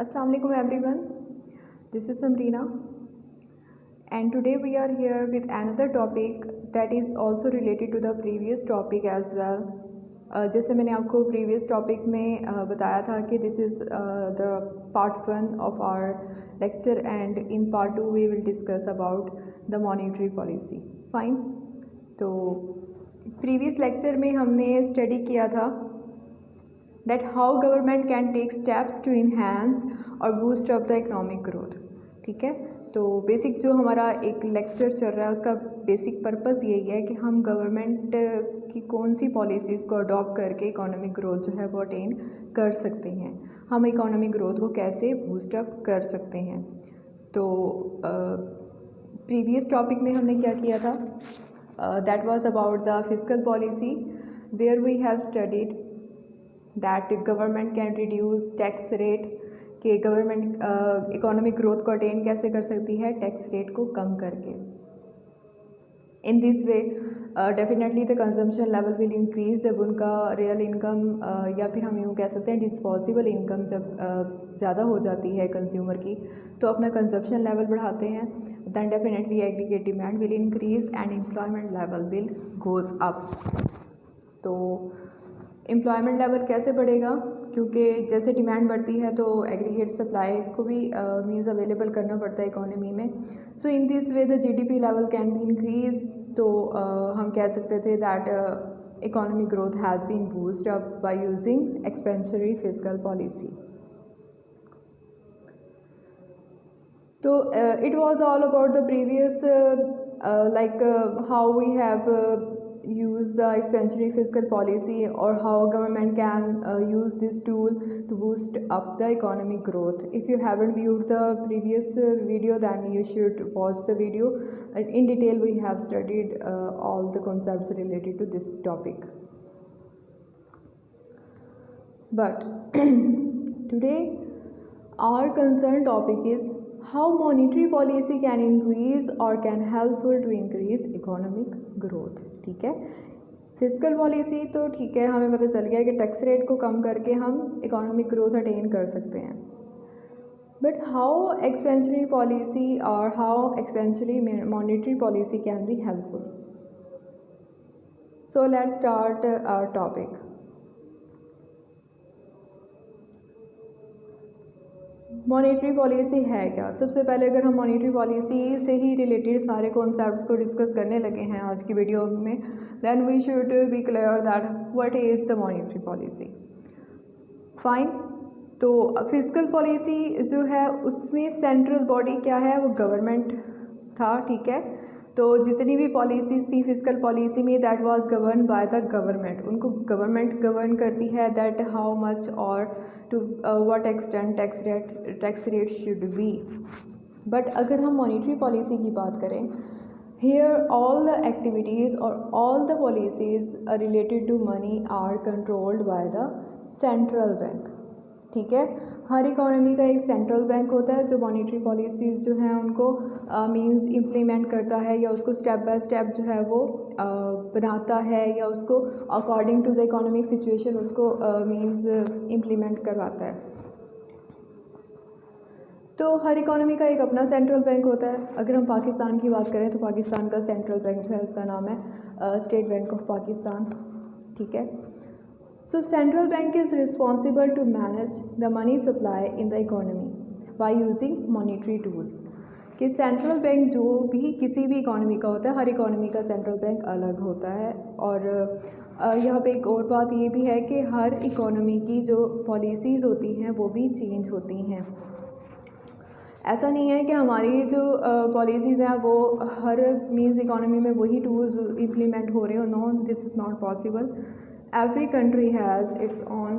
Assalamu alaikum everyone. This is Samrina and today we are here with another topic that is also related to the previous topic as well. जैसे मैंने आपको previous topic में बताया था कि this is the part 1 of our lecture and in part 2 we will discuss about the monetary policy. Fine. तो previous lecture में हमने स्टडी किया था that how government can take steps to enhance or boost up the economic growth. ठीक है, तो basic जो हमारा एक लेक्चर चल रहा है उसका बेसिक पर्पस यही है कि हम गवर्नमेंट की कौन सी पॉलिसीज़ को अडॉप्ट करके इकोनॉमिक ग्रोथ जो है वो अटेन कर सकते हैं, हम इकोनॉमिक ग्रोथ को कैसे बूस्ट अप कर सकते हैं. तो प्रीवियस टॉपिक में हमने क्या किया था, that was about the fiscal policy where we have studied that government can reduce tax rate, कि गवर्नमेंट इकोनॉमिक ग्रोथ को अटेन कैसे कर सकती है टैक्स रेट को कम करके. In this way definitely the consumption level will increase. जब उनका रियल इनकम या फिर हम यूँ कह सकते हैं डिस्पोजेबल इनकम जब ज़्यादा हो जाती है कंज्यूमर की, तो अपना कंजम्पशन लेवल बढ़ाते हैं, then definitely aggregate demand will increase and employment level will goes up. तो एम्प्लॉयमेंट लेवल कैसे बढ़ेगा, क्योंकि जैसे डिमांड बढ़ती है तो एग्रीगेट सप्लाई को भी मीन्स अवेलेबल करना पड़ता है इकोनॉमी में. So in this way the GDP level can be increase. तो हम कह सकते थे that economic growth has been boost up by using expansionary fiscal policy. तो it was all about the previous like how we have use the expansionary fiscal policy or how government can use this tool to boost up the economic growth. If you haven't viewed the previous video, then you should watch the video. In detail we have studied all the concepts related to this topic. But today our concerned topic is how monetary policy can increase or can helpful to increase economic growth. ठीक है, fiscal policy तो ठीक है, हमें पता चल गया कि टैक्स रेट को कम करके हम इकोनॉमिक ग्रोथ अटेन कर सकते हैं. बट हाउ एक्सपेंशनरी पॉलिसी और how expansionary monetary policy can be helpful. So let's start our topic. Monetary policy है क्या. सबसे पहले अगर हम मॉनेटरी पॉलिसी से ही रिलेटेड सारे कॉन्सेप्ट्स को डिस्कस करने लगे हैं आज की वीडियो में, then we should be clear that what is the monetary policy. Fine. तो फिस्कल पॉलिसी जो है उसमें सेंट्रल बॉडी क्या है, वो गवर्नमेंट था. ठीक है, तो जितनी भी पॉलिसीज़ थी फिस्कल पॉलिसी में that was govern by the government. उनको गवर्नमेंट गवर्न करती है दैट हाउ मच और to what extent tax rate should be. But अगर हम मॉनेटरी पॉलिसी की बात करें, हियर ऑल द एक्टिविटीज़ और all the policies related to money are controlled by the central bank. ठीक है, हर इकोनॉमी का एक सेंट्रल बैंक होता है जो मॉनेटरी पॉलिसीज़ जो हैं उनको मींस इम्प्लीमेंट करता है या उसको स्टेप बाय स्टेप जो है वो बनाता है या उसको according to the economic situation उसको मींस इम्प्लीमेंट करवाता है. तो हर इकोनॉमी का एक अपना सेंट्रल बैंक होता है. अगर हम पाकिस्तान की बात करें तो पाकिस्तान का सेंट्रल बैंक जो है उसका नाम है स्टेट बैंक ऑफ पाकिस्तान. ठीक है, so central bank is responsible to manage the money supply in the economy by using monetary tools. कि सेंट्रल बैंक जो भी किसी भी इकोनॉमी का होता है, हर इकोनॉमी का सेंट्रल बैंक अलग होता है. और यहाँ पे एक और बात ये भी है कि हर इकोनॉमी की जो पॉलिसीज़ होती हैं वो भी चेंज होती हैं. ऐसा नहीं है कि हमारी जो पॉलिसीज़ हैं वो हर मीन्स इकोनॉमी में वही टूल्स इम्प्लीमेंट हो रहे हो. No, this is not possible. Every country has its own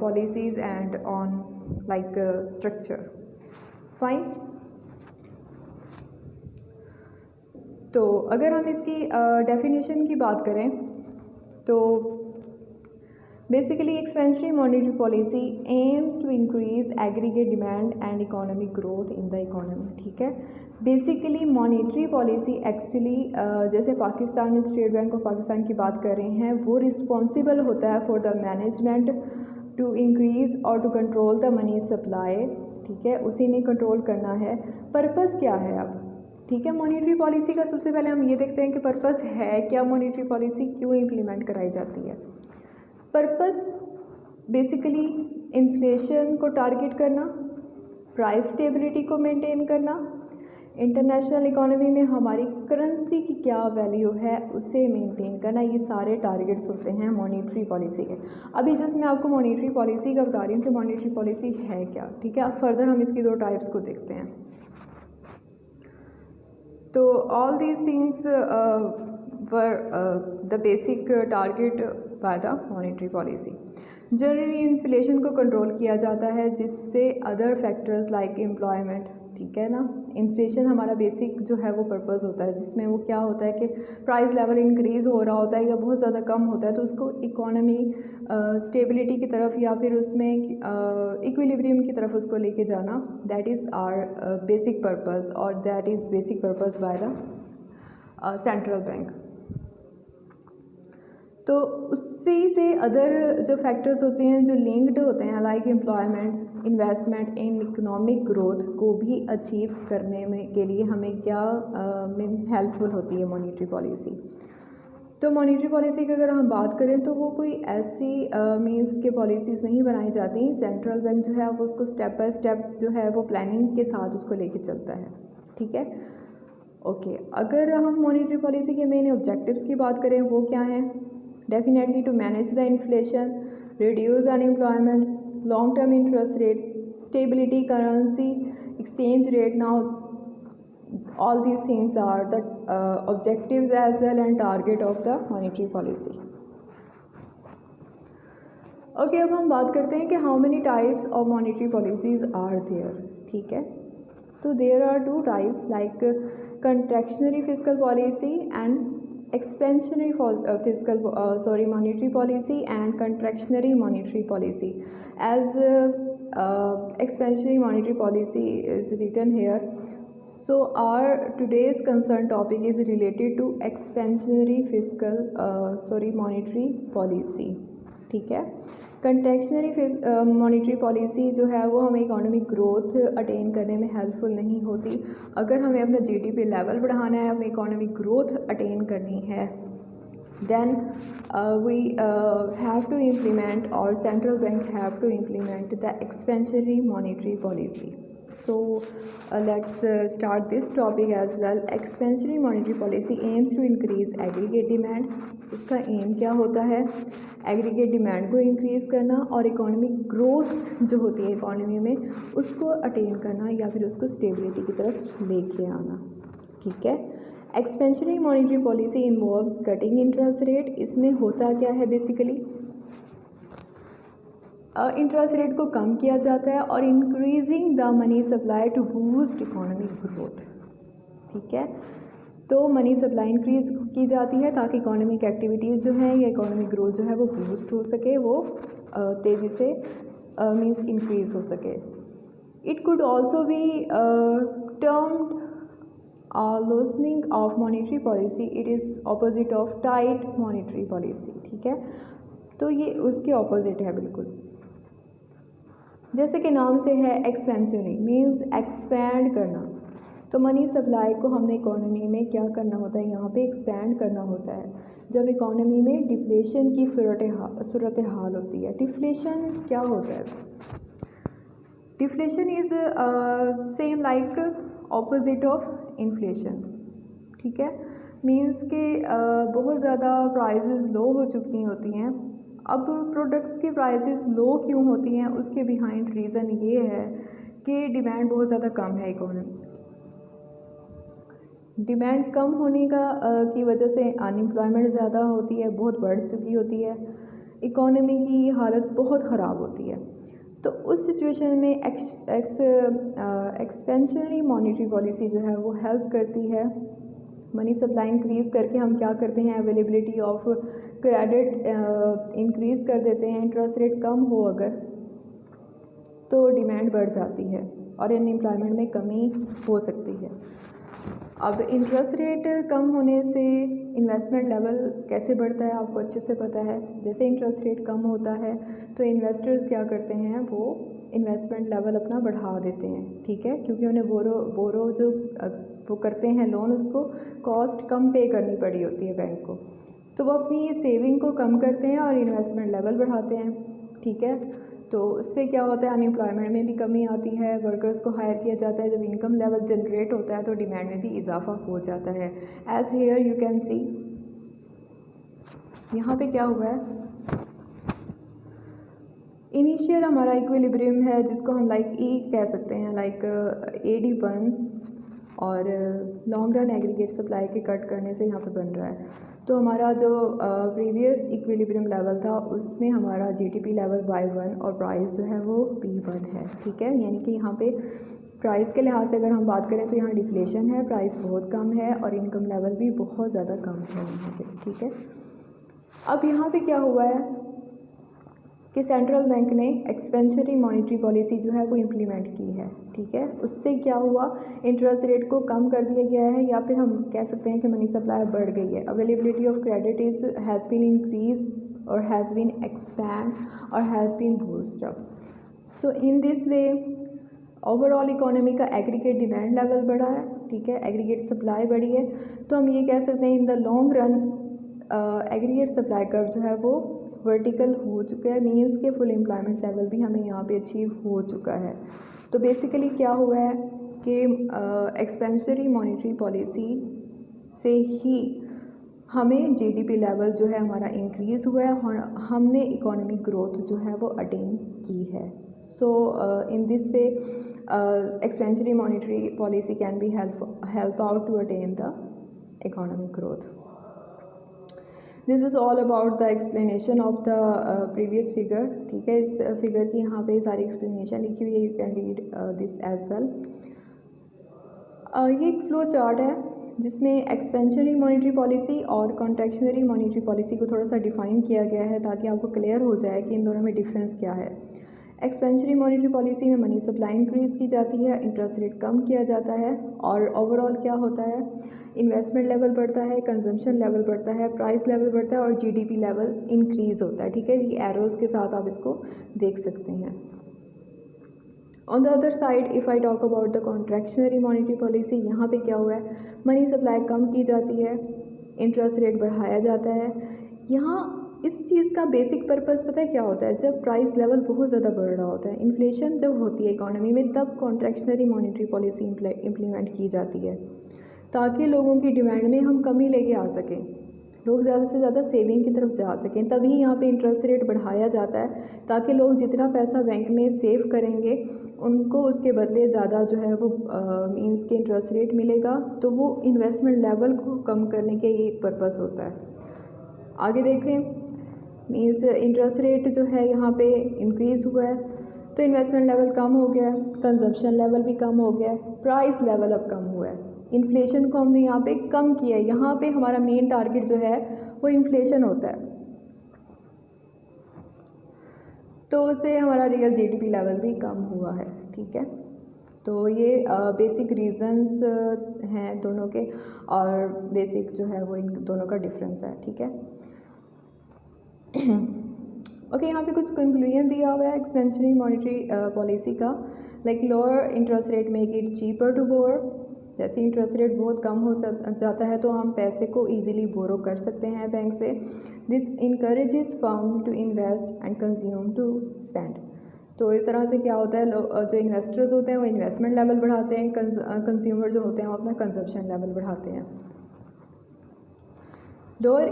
policies and on like structure. Fine. तो अगर हम इसकी डेफिनेशन की बात करें तो basically expansionary monetary policy aims to increase aggregate demand and economic growth in the economy. ठीक है, बेसिकली मॉनेटरी पॉलिसी एक्चुअली जैसे पाकिस्तान में स्टेट बैंक ऑफ पाकिस्तान की बात कर रहे हैं, वो रिस्पॉन्सिबल होता है for the management to increase और to control the money supply, ठीक है, उसी ने कंट्रोल करना है। पर्पस क्या है अब, ठीक है, मॉनेटरी पॉलिसी का सबसे पहले हम ये देखते हैं कि पर्पस है क्या, मॉनेटरी पॉलिसी क्यों इम्प्लीमेंट कराई जाती है। पर्पस बेसिकली इन्फ्लेशन को टारगेट करना, प्राइस स्टेबिलिटी को मेंटेन करना, इंटरनेशनल इकोनॉमी में हमारी करेंसी की क्या वैल्यू है उसे मेंटेन करना, ये सारे टारगेट्स होते हैं मॉनेटरी पॉलिसी के। अभी जस्ट मैं आपको मॉनेटरी पॉलिसी का बता रही हूँ कि मॉनेटरी पॉलिसी है क्या, ठीक है। अब फर्दर हम इसकी दो टाइप्स को देखते हैं। तो all these things were the basic target by the monetary policy. Generally inflation को कंट्रोल किया जाता है जिससे अदर फैक्टर्स लाइक एम्प्लॉयमेंट, ठीक है ना, इन्फ्लेशन हमारा बेसिक जो है वो पर्पस होता है, जिसमें वो क्या होता है कि प्राइस लेवल इंक्रीज़ हो रहा होता है या बहुत ज़्यादा कम होता है तो उसको इकोनॉमी स्टेबिलिटी की तरफ या फिर उसमें इक्विलिब्रियम की तरफ उसको लेके जाना, that is our basic purpose और that is basic purpose by the central bank. तो उससे से अदर जो फैक्टर्स होते हैं जो लिंक्ड होते हैं like employment, investment in economic growth को भी अचीव करने में के लिए हमें क्या हेल्पफुल होती है मॉनेटरी पॉलिसी। तो मॉनेटरी पॉलिसी की अगर हम बात करें तो वो कोई ऐसी मींस के पॉलिसीज़ नहीं बनाई जाती, सेंट्रल बैंक जो है वो उसको स्टेप बाय स्टेप जो है वो प्लानिंग के साथ उसको लेके चलता है, ठीक है। ओके, अगर हम मॉनेटरी पॉलिसी के मेन ऑब्जेक्टिव्स की बात करें वो क्या हैं, definitely to manage the inflation, reduce unemployment, long term interest rate, stability currency exchange rate. Now all these things are the objectives as well and target of the monetary policy. Okay, अब हम बात करते हैं कि how many types of monetary policies are there, ठीक है। तो there are two types like contractionary fiscal policy and expansionary monetary policy and contractionary monetary policy. As expansionary monetary policy is written here, so our today's concern topic is related to expansionary monetary policy, ठीक है। कंट्रैक्शनरी monetary policy जो है वो हमें economic growth attain करने में helpful नहीं होती। अगर हमें अपना जीडीपी लेवल बढ़ाना है, हमें इकोनॉमिक ग्रोथ अटेन करनी है, then we have to implement or central bank have to implement the expansionary monetary policy. So let's start this topic as well. Expansionary monetary policy aims to increase aggregate demand. उसका M क्या होता है, aggregate demand को increase करना और economic growth जो होती है इकोनॉमी में उसको अटेन करना या फिर उसको स्टेबिलिटी की तरफ लेके आना, ठीक है। Expansionary monetary policy involves cutting interest rate. इसमें होता क्या है, बेसिकली इंटरेस्ट रेट को कम किया जाता है और increasing the money supply to boost economic growth, ठीक है। तो मनी सप्लाई इंक्रीज़ की जाती है ताकि इकोनॉमिक एक्टिविटीज़ जो हैं या इकोनॉमिक ग्रोथ जो है वो बूस्ट हो सके, वो तेज़ी से मींस इंक्रीज़ हो सके। It could also be termed loosening of monetary policy, it is opposite of tight monetary policy, ठीक है। तो ये उसके ऑपोजिट है बिल्कुल, जैसे कि नाम से है एक्सपेंशनरी मींस एक्सपैंड करना। तो मनी सप्लाई को हमने इकोनॉमी में क्या करना होता है, यहाँ पे एक्सपैंड करना होता है जब इकोनॉमी में डिफ्लेशन की सूरत हाल होती है। डिफ्लेशन क्या होता है, deflation is same like opposite of inflation, ठीक है। मींस के बहुत ज़्यादा प्राइसेस लो हो चुकी होती हैं। अब प्रोडक्ट्स की प्राइसेस लो क्यों होती हैं, उसके बिहाइंड रीज़न ये है कि डिमांड बहुत ज़्यादा कम है इकोनॉमी। डिमांड कम होने की वजह से अनएम्प्लॉयमेंट ज़्यादा होती है, बहुत बढ़ चुकी होती है, इकोनॉमी की हालत बहुत ख़राब होती है। तो उस सिचुएशन में एक्सपेंशनरी मॉनेटरी पॉलिसी जो है वो हेल्प करती है। मनी सप्लाई इंक्रीज़ करके हम क्या करते हैं, अवेलेबिलिटी ऑफ क्रेडिट इंक्रीज़ कर देते हैं। इंटरेस्ट रेट कम हो अगर तो डिमांड बढ़ जाती है और अनएम्प्लॉयमेंट में कमी हो सकती है। अब इंटरेस्ट रेट कम होने से इन्वेस्टमेंट लेवल कैसे बढ़ता है आपको अच्छे से पता है। जैसे इंटरेस्ट रेट कम होता है तो इन्वेस्टर्स क्या करते हैं, वो इन्वेस्टमेंट लेवल अपना बढ़ा देते हैं, ठीक है, क्योंकि उन्हें बोरो जो वो करते हैं लोन, उसको कॉस्ट कम पे करनी पड़ी होती है बैंक को, तो वो अपनी सेविंग को कम करते हैं और इन्वेस्टमेंट लेवल बढ़ाते हैं, ठीक है। तो उससे क्या होता है, अनएम्प्लॉयमेंट में भी कमी आती है, वर्कर्स को हायर किया जाता है, जब इनकम लेवल जनरेट होता है तो डिमांड में भी इजाफा हो जाता है। As here you can see, यहाँ पे क्या हुआ है, इनिशियल हमारा इक्विलिब्रियम है जिसको हम लाइक ई कह सकते हैं, लाइक AD1, और लॉन्ग रन एग्रीगेट सप्लाई के कट करने से यहाँ पे बन रहा है। तो हमारा जो प्रीवियस इक्विलिब्रियम लेवल था उसमें हमारा GDP लेवल Y1 और प्राइस जो है वो P1 है, ठीक है। यानी कि यहाँ पे प्राइस के लिहाज से अगर हम बात करें तो यहाँ डिफ्लेशन है, प्राइस बहुत कम है और इनकम लेवल भी बहुत ज़्यादा कम है यहाँ पे, ठीक है। अब यहाँ पे क्या हुआ है कि सेंट्रल बैंक ने एक्सपेंशनरी मॉनेटरी पॉलिसी जो है वो इम्प्लीमेंट की है, ठीक है। उससे क्या हुआ, इंटरेस्ट रेट को कम कर दिया गया है, या फिर हम कह सकते हैं कि मनी सप्लाई बढ़ गई है। Availability of credit has been increase और हैज़ बीन एक्सपैंड और has been boost up. So in this way overall economy का एग्रीगेट डिमांड लेवल बढ़ा है, ठीक है, एग्रीगेट सप्लाई बढ़ी है। तो हम ये कह सकते हैं in the long run aggregate supply curve जो है वो वर्टिकल हो चुका है, मीन्स के फुल एम्प्लॉयमेंट लेवल भी हमें यहाँ पे अचीव हो चुका है। तो बेसिकली क्या हुआ है कि एक्सपेंशनरी मॉनेटरी पॉलिसी से ही हमें GDP लेवल जो है हमारा इंक्रीज़ हुआ है और हमने इकोनॉमिक ग्रोथ जो है वो अटेन की है। So in this way expansionary monetary policy can be help out to attain the economic growth. This is all about the explanation of the previous figure, ठीक है। इस फिगर की यहाँ पे सारी एक्सप्लेनेशन लिखी हुई है, you can read this as well. ये एक फ्लो चार्ट है जिसमें एक्सपेंशनरी मॉनेटरी पॉलिसी और कॉन्ट्रैक्शनरी मॉनेटरी पॉलिसी को थोड़ा सा डिफाइन किया गया है ताकि आपको क्लियर हो जाए कि इन दोनों में डिफरेंस क्या है। एक्सपेंशनरी मॉनेटरी पॉलिसी में मनी सप्लाई इंक्रीज़ की जाती है, इंटरेस्ट रेट कम किया जाता है और ओवरऑल क्या होता है, इन्वेस्टमेंट लेवल बढ़ता है, कंजम्पशन लेवल बढ़ता है, प्राइस लेवल बढ़ता है और GDP लेवल इंक्रीज़ होता है, ठीक है। ये एरोज़ के साथ आप इसको देख सकते हैं। On the other side if I talk about the contractionary monetary policy, यहाँ पे क्या हुआ है, मनी सप्लाई कम की जाती है, इंटरेस्ट रेट बढ़ाया जाता है। यहाँ इस चीज़ का बेसिक पर्पस पता है क्या होता है, जब प्राइस लेवल बहुत ज़्यादा बढ़ रहा होता है, इन्फ्लेशन जब होती है इकोनॉमी में, तब कॉन्ट्रैक्शनरी मॉनेटरी पॉलिसी इम्प्लीमेंट की जाती है ताकि लोगों की डिमांड में हम कमी लेके आ सकें, लोग ज़्यादा से ज़्यादा सेविंग की तरफ जा सकें। तभी यहाँ पे इंटरेस्ट रेट बढ़ाया जाता है ताकि लोग जितना पैसा बैंक में सेव करेंगे उनको उसके बदले ज़्यादा जो है वो मींस के इंटरेस्ट रेट मिलेगा, तो वो इन्वेस्टमेंट लेवल को कम करने के ये एक पर्पस होता है। आगे देखें, मींस इंटरेस्ट रेट जो है यहाँ पे इंक्रीज़ हुआ है तो इन्वेस्टमेंट लेवल कम हो गया है, कंजम्पशन लेवल भी कम हो गया है, प्राइस लेवल अब कम हुआ है, इन्फ्लेशन को हमने यहाँ पे कम किया है। यहाँ पे हमारा मेन टारगेट जो है वो इन्फ्लेशन होता है, तो उससे हमारा रियल GDP लेवल भी कम हुआ है, ठीक है। तो ये बेसिक रीजंस हैं दोनों के और बेसिक जो है वो इन दोनों का डिफरेंस है, ठीक है। ओके, यहाँ पे कुछ कंक्लूजन दिया हुआ है एक्सपेंशनरी मॉनेटरी पॉलिसी का, like lower interest rate make it cheaper to borrow. जैसे इंटरेस्ट रेट बहुत कम हो जाता है तो हम पैसे को इजीली बोरो कर सकते हैं बैंक से। This encourages firm to invest and consume to spend. तो इस तरह से क्या होता है, जो इन्वेस्टर्स होते हैं वो इन्वेस्टमेंट लेवल बढ़ाते हैं, कंज्यूमर जो होते हैं वो अपना कंजप्शन लेवल बढ़ाते हैं। Lower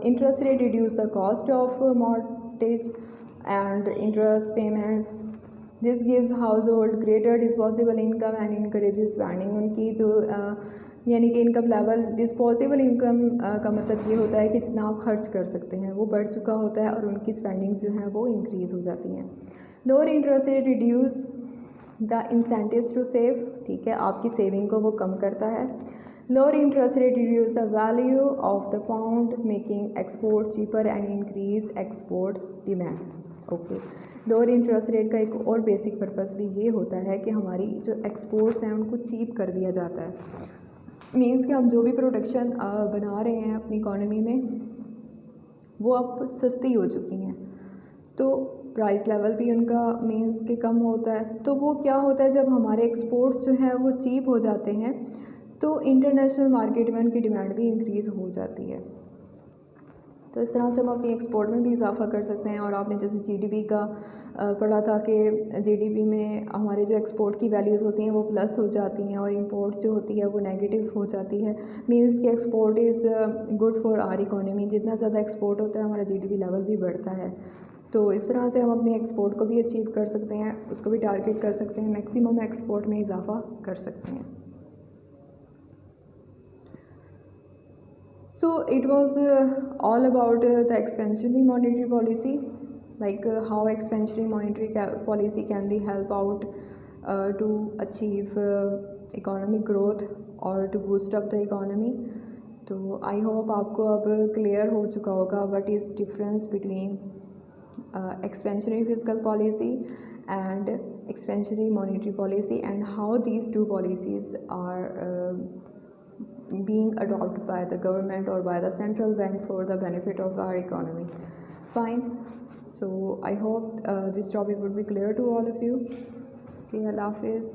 interest rate reduce the cost of mortgage and interest payments. This gives house hold greater disposable income and encourages spending. उनकी जो यानी कि इनकम लेवल, डिस्पोजेबल इनकम का मतलब ये होता है कि जितना आप खर्च कर सकते हैं वो बढ़ चुका होता है और उनकी स्पेंडिंग्स जो हैं वो इंक्रीज़ हो जाती हैं। Lower interest rate reduce the incentives to save, ठीक है, आपकी सेविंग को वो कम करता है। Lower interest rate reduce the value of the pound making export cheaper and increase export demand. Okay, lower interest rate का एक और बेसिक पर्पस भी ये होता है कि हमारी जो एक्सपोर्ट्स हैं उनको चीप कर दिया जाता है। मीन्स कि हम जो भी प्रोडक्शन बना रहे हैं अपनी इकॉनमी में वो अब सस्ती हो चुकी हैं, तो प्राइस लेवल भी उनका मीन्स के कम होता है। तो वो क्या होता है, जब हमारे एक्सपोर्ट्स जो हैं वो चीप हो जाते हैं तो इंटरनेशनल मार्केट में उनकी डिमांड भी इंक्रीज़ हो जाती है। तो इस तरह से हम अपनी एक्सपोर्ट में भी इजाफा कर सकते हैं। और आपने जैसे जीडीपी का पढ़ा था कि जीडीपी में हमारे जो एक्सपोर्ट की वैल्यूज़ होती हैं वो प्लस हो जाती हैं और इंपोर्ट जो होती है वो नेगेटिव हो जाती है। मीन्स कि export is good for our economy. जितना ज़्यादा एक्सपोर्ट होता है हमारा जीडीपी लेवल भी बढ़ता है। तो इस तरह से हम अपने एक्सपोर्ट को भी अचीव कर सकते हैं, उसको भी टारगेट कर सकते हैं, मैक्सिमम एक्सपोर्ट में इजाफा कर सकते हैं। So it was all about the expansionary monetary policy, like how expansionary monetary policy can be help out to achieve economic growth or to boost up the economy. तो I hope आपको अब clear हो चुका होगा what is difference between expansionary fiscal policy and expansionary monetary policy, and how these two policies are being adopted by the government or by the central bank for the benefit of our economy. Fine. So I hope this topic would be clear to all of you. Okay, Allah Hafiz.